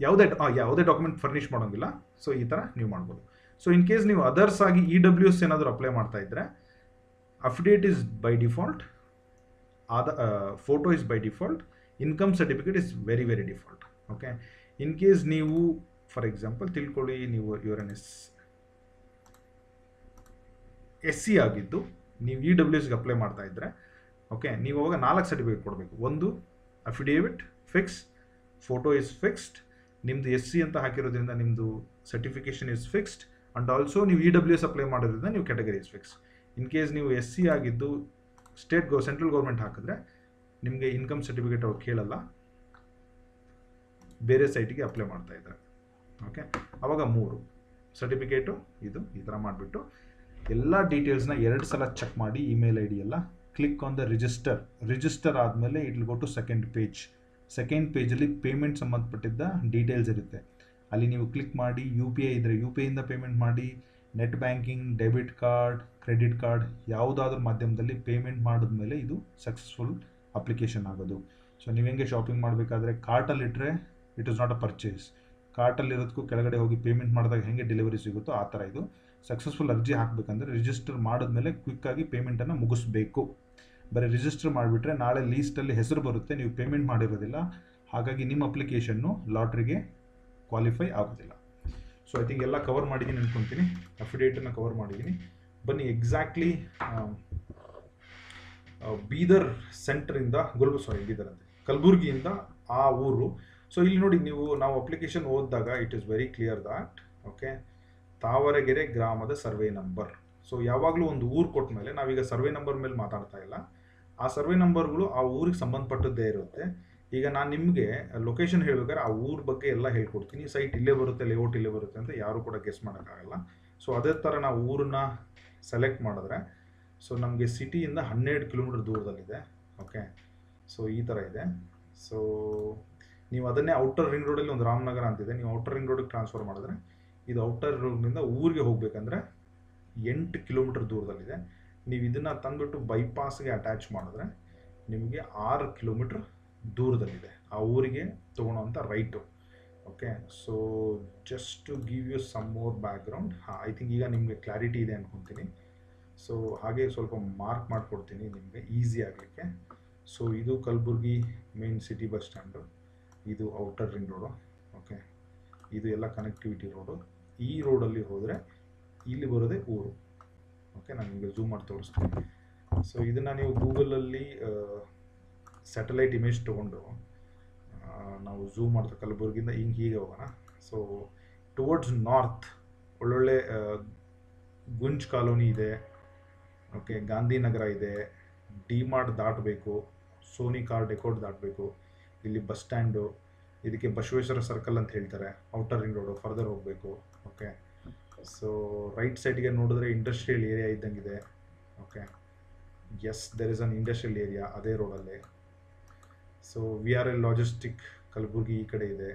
ಯಾವುದೇ ಡಾಕ್ಯುಮೆಂಟ್ ಫರ್ನಿಷ್ ಮಾಡೋಂಗಿಲ್ಲ. ಸೊ ಈ ಥರ ನೀವು ಮಾಡ್ಬೋದು. ಸೊ ಇನ್ ಕೇಸ್ ನೀವು ಅದರ್ಸ್ ಆಗಿ EWS ಏನಾದರೂ ಅಪ್ಲೈ ಮಾಡ್ತಾ ಇದ್ದರೆ, affidavit is by default, photo is by default, income certificate is very very default. Okay, in case ನೀವು ಫಾರ್ ಎಕ್ಸಾಂಪಲ್ ತಿಳ್ಕೊಳ್ಳಿ, ನೀವು ಯುವರ್ SC ಆಗಿದ್ದು ನೀವು EWSಗೆ ಅಪ್ಲೈ ಮಾಡ್ತಾ ಇದ್ದರೆ, ಓಕೆ, ನೀವು ಅವಾಗ 4 ಸರ್ಟಿಫಿಕೇಟ್ ಕೊಡಬೇಕು. ಒಂದು affidavit fix, photo is fixed, ನಿಮ್ಮದು SC ಅಂತ ಹಾಕಿರೋದ್ರಿಂದ ನಿಮ್ಮದು certification is fixed, and also ನೀವು EWS ಅಪ್ಲೈ ಮಾಡೋದ್ರಿಂದ ನೀವು category is fix. In case ನೀವು SC ಆಗಿದ್ದು ಸೆಂಟ್ರಲ್ ಗೌರ್ಮೆಂಟ್ ಹಾಕಿದ್ರೆ ನಿಮಗೆ ಇನ್ಕಮ್ ಸರ್ಟಿಫಿಕೇಟ್ ಅವ್ರು ಕೇಳಲ್ಲ, ಬೇರೆ ಸೈಟಿಗೆ ಅಪ್ಲೈ ಮಾಡ್ತಾ ಇದ್ದಾರೆ. ಓಕೆ, ಆವಾಗ 3 ಸರ್ಟಿಫಿಕೇಟು ಇದು ಈ ಥರ ಮಾಡಿಬಿಟ್ಟು ಎಲ್ಲ ಡೀಟೇಲ್ಸ್ನ 2 ಸಲ ಚೆಕ್ ಮಾಡಿ, ಇಮೇಲ್ ID ಎಲ್ಲ ಕ್ಲಿಕ್ ಆನ್ ದ ರಿಜಿಸ್ಟರ್ ಆದಮೇಲೆ it will go to second page. Second ಪೇಜಲ್ಲಿ ಪೇಮೆಂಟ್ ಸಂಬಂಧಪಟ್ಟಿದ್ದ ಡೀಟೇಲ್ಸ್ ಇರುತ್ತೆ. ಅಲ್ಲಿ ನೀವು ಕ್ಲಿಕ್ ಮಾಡಿ ಯು ಪಿ ಐ ಇದ್ದರೆ ಯು ಪಿ ಐಯಿಂದ ಪೇಮೆಂಟ್ ಮಾಡಿ, net banking, debit card, credit card ಯಾವುದಾದ್ರೂ ಮಾಧ್ಯಮದಲ್ಲಿ ಪೇಮೆಂಟ್ ಮಾಡಿದ್ಮೇಲೆ ಇದು ಸಕ್ಸಸ್ಫುಲ್ ಅಪ್ಲಿಕೇಶನ್ ಆಗೋದು. ಸೊ ನೀವು ಹೆಂಗೆ ಶಾಪಿಂಗ್ ಮಾಡಬೇಕಾದ್ರೆ ಕಾರ್ಟಲ್ಲಿಟ್ಟರೆ it is not a purchase, ಕಾರ್ಟಲ್ಲಿರೋದಕ್ಕೂ ಕೆಳಗಡೆ ಹೋಗಿ ಪೇಮೆಂಟ್ ಮಾಡಿದಾಗ ಹೆಂಗೆ ಡೆಲಿವರಿ ಸಿಗುತ್ತೋ ಆ ಥರ ಇದು. ಸಕ್ಸಸ್ಫುಲ್ ಅರ್ಜಿ ಹಾಕಬೇಕಂದ್ರೆ ರಿಜಿಸ್ಟರ್ ಮಾಡಿದ್ಮೇಲೆ ಕ್ವಿಕ್ಕಾಗಿ ಪೇಮೆಂಟನ್ನು ಮುಗಿಸ್ಬೇಕು. ಬರೀ ರಿಜಿಸ್ಟರ್ ಮಾಡಿಬಿಟ್ರೆ ನಾಳೆ ಲೀಸ್ಟಲ್ಲಿ ಹೆಸರು ಬರುತ್ತೆ, ನೀವು ಪೇಮೆಂಟ್ ಮಾಡಿರೋದಿಲ್ಲ, ಹಾಗಾಗಿ ನಿಮ್ಮ ಅಪ್ಲಿಕೇಶನ್ನು ಲಾಟ್ರಿಗೆ ಕ್ವಾಲಿಫೈ ಆಗೋದಿಲ್ಲ. ಸೊ ಐ ಥಿಂಕ್ ಎಲ್ಲ ಕವರ್ ಮಾಡಿದ್ದೀನಿ ಅನ್ಕೊತೀನಿ, ಅಫಿಡೇಟನ್ನು ಕವರ್ ಮಾಡಿದ್ದೀನಿ. ಬನ್ನಿ ಎಕ್ಸಾಕ್ಟ್ಲಿ ಬೀದರ್ ಸೆಂಟ್ರಿಂದ ಬೀದರ್ ಅಂತ ಕಲಬುರ್ಗಿಯಿಂದ ಆ ಊರು. ಸೊ ಇಲ್ಲಿ ನೋಡಿ, ನಾವು ಅಪ್ಲಿಕೇಶನ್ ಓದಿದಾಗ it is very clear that okay, Tavaregere ಗ್ರಾಮದ ಸರ್ವೆ ನಂಬರ್. ಸೊ ಯಾವಾಗಲೂ ಒಂದು ಊರು ಕೊಟ್ಟ ಮೇಲೆ ನಾವೀಗ ಸರ್ವೆ ನಂಬರ್ ಮೇಲೆ ಮಾತಾಡ್ತಾ ಇಲ್ಲ, ಆ ಸರ್ವೆ ನಂಬರ್ಗಳು ಆ ಊರಿಗೆ ಸಂಬಂಧಪಟ್ಟದ್ದೇ ಇರುತ್ತೆ. ಈಗ ನಾನು ನಿಮಗೆ ಲೊಕೇಶನ್ ಹೇಳ್ಬೇಕಾದ್ರೆ ಆ ಊರ ಬಗ್ಗೆ ಎಲ್ಲ ಹೇಳ್ಕೊಡ್ತೀನಿ. ಸೈಟ್ ಇಲ್ಲೇ ಬರುತ್ತೆ, ಲೇಔಟ್ ಇಲ್ಲೇ ಬರುತ್ತೆ ಅಂತ ಯಾರು ಕೂಡ ಗೆಸ್ ಮಾಡೋಕ್ಕಾಗಲ್ಲ. ಸೊ ಅದೇ ಥರ ನಾವು ಊರನ್ನ ಸೆಲೆಕ್ಟ್ ಮಾಡಿದ್ರೆ, ಸೊ ನಮಗೆ ಸಿಟಿಯಿಂದ 12 ಕಿಲೋಮೀಟರ್ ದೂರದಲ್ಲಿದೆ. ಓಕೆ, ಸೊ ಈ ಥರ ಇದೆ. ಸೊ ನೀವು ಅದನ್ನೇ ಔಟರ್ ರಿಂಗ್ ರೋಡಲ್ಲಿ ಒಂದು ರಾಮನಗರ ಅಂತಿದೆ, ನೀವು ಔಟರ್ ರಿಂಗ್ ರೋಡಿಗೆ ಟ್ರಾನ್ಸ್ಫರ್ ಮಾಡಿದ್ರೆ ಇದು ಔಟರ್ ರೋಡ್ನಿಂದ ಊರಿಗೆ ಹೋಗಬೇಕಂದ್ರೆ 8 ಕಿಲೋಮೀಟರ್ ದೂರದಲ್ಲಿದೆ. ನೀವು ಇದನ್ನು ತಂದುಬಿಟ್ಟು ಬೈಪಾಸ್ಗೆ ಅಟ್ಯಾಚ್ ಮಾಡಿದ್ರೆ ನಿಮಗೆ 6 ಕಿಲೋಮೀಟರ್ ದೂರದಲ್ಲಿದೆ ಆ ಊರಿಗೆ ತೊಗೊಳೋವಂಥ right. Okay, so just to give you some more background. I think ಈಗ ನಿಮಗೆ ಕ್ಲಾರಿಟಿ ಇದೆ ಅಂದ್ಕೊತೀನಿ. ಸೊ ಹಾಗೆ ಸ್ವಲ್ಪ ಮಾರ್ಕ್ ಮಾಡಿಕೊಡ್ತೀನಿ ನಿಮಗೆ ಈಸಿ ಆಗಲಿಕ್ಕೆ. ಸೊ ಇದು Kalaburgi main city bus stand, ಇದು ಔಟರ್ ರಿಂಗ್ ರೋಡು. ಓಕೆ, ಇದು ಎಲ್ಲ ಕನೆಕ್ಟಿವಿಟಿ ರೋಡು. ಈ ರೋಡಲ್ಲಿ ಹೋದರೆ ಇಲ್ಲಿ ಬರೋದೇ ಊರು. ಓಕೆ, ನಾನು ನಿಮಗೆ ಝೂಮ್ ಮಾಡಿ ತೋರಿಸ್ತೀನಿ. ಸೊ ಇದನ್ನು ನೀವು ಗೂಗಲಲ್ಲಿ ಸ್ಯಾಟಲೈಟ್ ಇಮೇಜ್ ತೊಗೊಂಡು ನಾವು ಝೂಮ್ ಮಾಡ್ತಾ ಕಲಬುರ್ಗಿಯಿಂದ ಹೀಗೆ ಹೋಗೋಣ. ಸೊ ಟುವರ್ಡ್ಸ್ ನಾರ್ತ್ ಒಳ್ಳೊಳ್ಳೆ ಗುಂಜ್ ಕಾಲೋನಿ ಇದೆ. ಓಕೆ, ಗಾಂಧಿನಗರ ಇದೆ, ಡಿ ಮಾರ್ಟ್ ದಾಟಬೇಕು, ಸೋನಿ ಕಾರ್ ಡೆಕೋಡ್ ದಾಟಬೇಕು, ಇಲ್ಲಿ ಬಸ್ ಸ್ಟ್ಯಾಂಡು, ಇದಕ್ಕೆ ಬಸವೇಶ್ವರ ಸರ್ಕಲ್ ಅಂತ ಹೇಳ್ತಾರೆ, ಔಟರ್ ರಿಂಗ್ ರೋಡು ಫರ್ದರ್ ಹೋಗಬೇಕು. ಓಕೆ, ಸೊ ರೈಟ್ ಸೈಡ್ಗೆ ನೋಡಿದ್ರೆ ಇಂಡಸ್ಟ್ರಿಯಲ್ ಏರಿಯಾ ಇದ್ದಂಗಿದೆ. Okay, yes, there is an industrial area ಅದೇ ರೋಡಲ್ಲೇ. ಸೊ VRL ಲಾಜಿಸ್ಟಿಕ್ ಕಲಬುರ್ಗಿ ಈ ಕಡೆ ಇದೆ,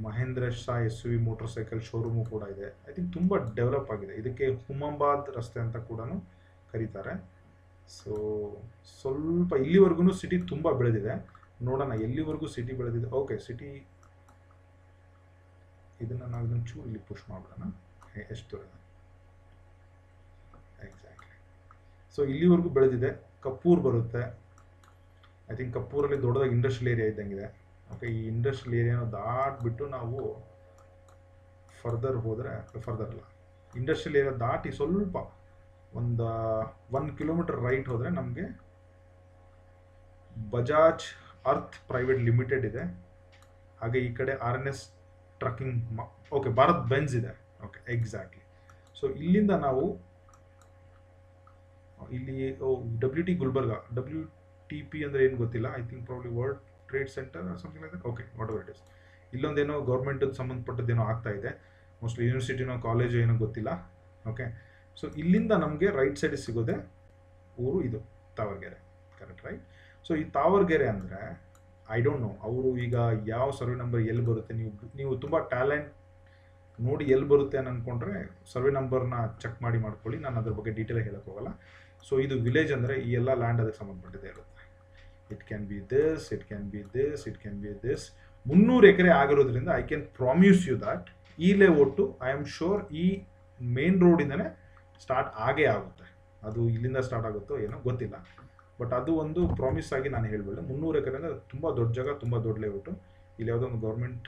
ಮಹೇಂದ್ರ ಶಾ SUV ಮೋಟರ್ ಸೈಕಲ್ ಶೋರೂಮು ಕೂಡ ಇದೆ. ಐ ಥಿಂಕ್ ತುಂಬ ಡೆವಲಪ್ ಆಗಿದೆ. ಇದಕ್ಕೆ ಹುಮಂಬಾದ್ ರಸ್ತೆ ಅಂತ ಕೂಡ ಕರೀತಾರೆ. ಸೊ ಸ್ವಲ್ಪ ಇಲ್ಲಿವರೆಗೂ ಸಿಟಿ ತುಂಬ ಬೆಳೆದಿದೆ. ನೋಡೋಣ ಎಲ್ಲಿವರೆಗೂ ಸಿಟಿ ಬೆಳೆದಿದೆ. ಓಕೆ, ಸಿಟಿ ಇದನ್ನು ನಾವು ಇದನ್ನು ಚೂರು ಇಲ್ಲಿ ಪುಷ್ ಮಾಡೋಣ, ಎಷ್ಟು ಎಕ್ಸಾಕ್ಟ್ಲಿ. ಸೊ ಇಲ್ಲಿವರೆಗೂ ಬೆಳೆದಿದೆ. ಕಪ್ಪೂರ್ ಬರುತ್ತೆ. ಐ ಥಿಂಕ್ ಕಪ್ಪೂರಲ್ಲಿ ದೊಡ್ಡದಾಗಿ ಇಂಡಸ್ಟ್ರಿಯಲ್ ಏರಿಯಾ ಇದ್ದಂಗಿದೆ. ಓಕೆ, ಈ ಇಂಡಸ್ಟ್ರಿಯಲ್ ಏರಿಯಾನ ದಾಟ್ಬಿಟ್ಟು ನಾವು ಫರ್ದರ್ ಹೋದರೆ, ಫರ್ದರ್ ಅಲ್ಲ, ಇಂಡಸ್ಟ್ರಿಯಲ್ ಏರಿಯಾ ದಾಟಿ ಸ್ವಲ್ಪ ಒಂದು 1 ಕಿಲೋಮೀಟರ್ ರೈಟ್ ಹೋದರೆ ನಮಗೆ ಬಜಾಜ್ ಅರ್ತ್ ಪ್ರೈವೇಟ್ ಲಿಮಿಟೆಡ್ ಇದೆ. ಹಾಗೆ ಈ ಕಡೆ RNS trucking, okay, Bharat Benz ಇದೆ. Okay, exactly. ಸೊ ಇಲ್ಲಿಂದ ನಾವು ಇಲ್ಲಿ WT ಗುಲ್ಬರ್ಗ, WTP ಅಂದರೆ ಏನು ಗೊತ್ತಿಲ್ಲ, I think probably world trade centre something like that. Okay, whatever it is. ಇಲ್ಲೊಂದೇನೋ ಗೌರ್ಮೆಂಟ್ ಸಂಬಂಧಪಟ್ಟದ್ದೇನೋ ಆಗ್ತಾ ಇದೆ, ಮೋಸ್ಟ್ಲಿ ಯೂನಿವರ್ಸಿಟಿನೋ ಕಾಲೇಜು ಏನೋ ಗೊತ್ತಿಲ್ಲ. ಓಕೆ, ಸೊ ಇಲ್ಲಿಂದ ನಮಗೆ ರೈಟ್ ಸೈಡ್ ಸಿಗೋದೆ ಊರು, ಇದು ತಾವರ್ಗೆರೆ. Correct, right? ಸೊ ಈ ತಾವರ್ಗೆರೆ ಅಂದರೆ ಐ ಡೋಂಟ್ ನೋ ಅವರು ಈಗ ಯಾವ ಸರ್ವೆ ನಂಬರ್ ಎಲ್ಲಿ ಬರುತ್ತೆ, ನೀವು ತುಂಬ ಟ್ಯಾಲೆಂಟ್ ನೋಡಿ ಎಲ್ಲಿ ಬರುತ್ತೆ ಅಂತ ಅಂದ್ಕೊಂಡ್ರೆ ಸರ್ವೆ ನಂಬರ್ನ ಚೆಕ್ ಮಾಡ್ಕೊಳ್ಳಿ. ನಾನು ಅದ್ರ ಬಗ್ಗೆ ಡೀಟೇಲಾಗಿ ಹೇಳಕ್ಕೆ ಹೋಗಲ್ಲ. ಸೊ ಇದು ವಿಲೇಜ್ ಅಂದರೆ ಈ ಎಲ್ಲ ಲ್ಯಾಂಡ್ ಅದಕ್ಕೆ ಸಂಬಂಧಪಟ್ಟಿದೆ ಇರುತ್ತೆ. It can be this, it can be this, it can be this. 300 acre ಆಗಿರೋದ್ರಿಂದ I can promise you that ಈ ಲೇಔಟು ಐ ಆಮ್ ಶೋರ್ ಈ ಮೇನ್ ರೋಡಿಂದನೇ ಸ್ಟಾರ್ಟ್ ಆಗೇ ಆಗುತ್ತೆ. ಅದು ಇಲ್ಲಿಂದ ಸ್ಟಾರ್ಟ್ ಆಗುತ್ತೋ ಏನೋ ಗೊತ್ತಿಲ್ಲ, ಬಟ್ ಅದು ಒಂದು ಪ್ರಾಮಿಸ್ ಆಗಿ ನಾನು ಹೇಳಬಲ್ಲೆ. 300 ಎಕರೆ ಅಂದರೆ ತುಂಬ ದೊಡ್ಡ ಜಾಗ, ತುಂಬ ದೊಡ್ಡ ಲೇಔಟು. ಇಲ್ಲಿ ಯಾವುದೋ ಒಂದು ಗೌರ್ಮೆಂಟ್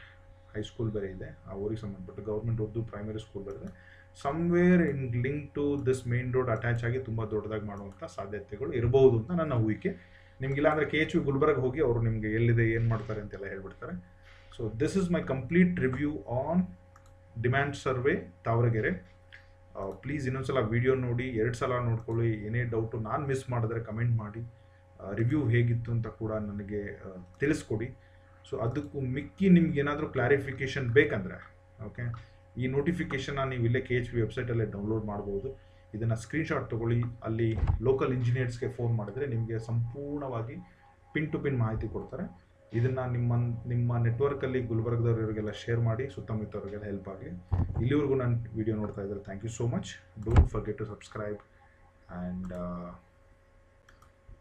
ಹೈಸ್ಕೂಲ್ ಬೇರೆ ಇದೆ, ಆ ಊರಿಗೆ ಸಂಬಂಧಪಟ್ಟು ಗೌರ್ಮೆಂಟ್ ಉರ್ದು ಪ್ರೈಮರಿ ಸ್ಕೂಲ್ ಬೇರೆ. Somewhere in link to this main road attach ಆಗಿ ತುಂಬ ದೊಡ್ಡದಾಗಿ ಮಾಡುವಂಥ ಸಾಧ್ಯತೆಗಳು ಇರಬಹುದು ಅಂತ ನನ್ನ ಊಹಿಕೆ. ನಿಮಗಿಲ್ಲ ಅಂದರೆ KHV ಗುಲ್ಬರ್ಗ ಹೋಗಿ ಅವರು ನಿಮಗೆ ಎಲ್ಲಿದೆ ಏನು ಮಾಡ್ತಾರೆ ಅಂತೆಲ್ಲ ಹೇಳ್ಬಿಡ್ತಾರೆ. So this is my complete review on demand survey Tavaregere. Please ಇನ್ನೊಂದ್ಸಲ ವಿಡಿಯೋ ನೋಡಿ, 2 ಸಲ ನೋಡ್ಕೊಳ್ಳಿ. ಏನೇ ಡೌಟು ನಾನು ಮಿಸ್ ಮಾಡಿದ್ರೆ ಕಮೆಂಟ್ ಮಾಡಿ, ರಿವ್ಯೂ ಹೇಗಿತ್ತು ಅಂತ ಕೂಡ ನನಗೆ ತಿಳಿಸ್ಕೊಡಿ. ಸೊ ಅದಕ್ಕೂ ಮಿಕ್ಕಿ ನಿಮ್ಗೆ ಏನಾದರೂ ಕ್ಲಾರಿಫಿಕೇಷನ್ ಬೇಕಂದರೆ ಓಕೆ, ಈ ನೋಟಿಫಿಕೇಷನ್ನ ನೀವು ಇಲ್ಲೇ KHV ವೆಬ್ಸೈಟಲ್ಲೇ ಡೌನ್ಲೋಡ್ ಮಾಡ್ಬೋದು. ಇದನ್ನು ಸ್ಕ್ರೀನ್ಶಾಟ್ ತೊಗೊಳ್ಳಿ, ಅಲ್ಲಿ ಲೋಕಲ್ ಇಂಜಿನಿಯರ್ಸ್ಗೆ ಫೋನ್ ಮಾಡಿದರೆ ನಿಮಗೆ ಸಂಪೂರ್ಣವಾಗಿ ಪಿನ್ ಟು ಪಿನ್ ಮಾಹಿತಿ ಕೊಡ್ತಾರೆ. ಇದನ್ನು ನಿಮ್ಮ ನೆಟ್ವರ್ಕಲ್ಲಿ ಗುಲ್ಬರ್ಗದವ್ರಿಗೆಲ್ಲ ಶೇರ್ ಮಾಡಿ, ಸುತ್ತಮುತ್ತವ್ರಿಗೆಲ್ಲ ಹೆಲ್ಪ್ ಆಗಿ. ಇಲ್ಲಿವರೆಗೂ ನಾನು ವಿಡಿಯೋ ನೋಡ್ತಾ ಇದ್ದಾರೆ, thank you so much. Don't forget to subscribe and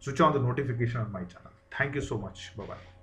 switch on the notification on my channel. Thank you so much. Bye bye.